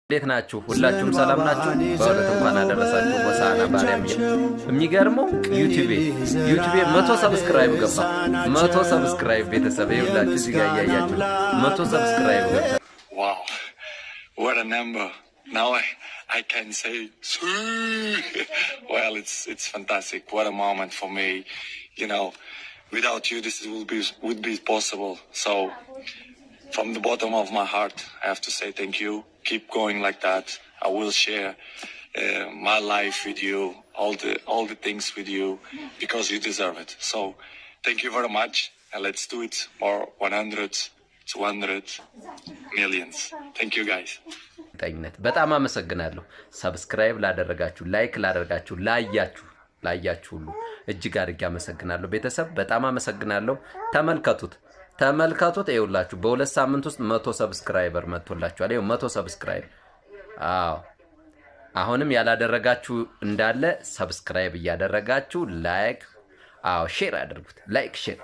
እንዴት ናችሁ? ሁላችሁም ሰላም ናችሁ? በእውነት እንኳን አደረሳችሁ። ሆሳዕና ባርያም የሚገርመው ዩቲዩብ 100 ሰብስክራይብ ገባ። 100 ሰብስክራይብ ቤተሰብ ይኸውላችሁ እዚህ ጋር እያያችሁ 100 ሰብስክራይብ ገባ። Wow, what a number. Now I can say well, it's fantastic. What a moment for me. You know, without you this would be possible. So from the bottom of my heart, I have to say thank you. Keep going like that. I will share my life with you, all the things with you, because you deserve it. So, thank you very much, and let's do it for 100, 200 millions. Thank you, guys. በጣም አመሰግናለሁ። ሰብስክራይብ ላደረጋችሁ፣ ላይክ ላደረጋችሁ፣ ላያችሁ ሁሉ እጅግ አድርጌ አመሰግናለሁ። ቤተሰብ በጣም አመሰግናለሁ። ተመልከቱት ይኸውላችሁ በሁለት ሳምንት ውስጥ 100 ሰብስክራይበር መጥቶላችኋል። ይኸው 100 ሰብስክራይብ። አሁንም ያላደረጋችሁ እንዳለ ሰብስክራይብ እያደረጋችሁ ላይክ ሼር አድርጉት። ላይክ ሼር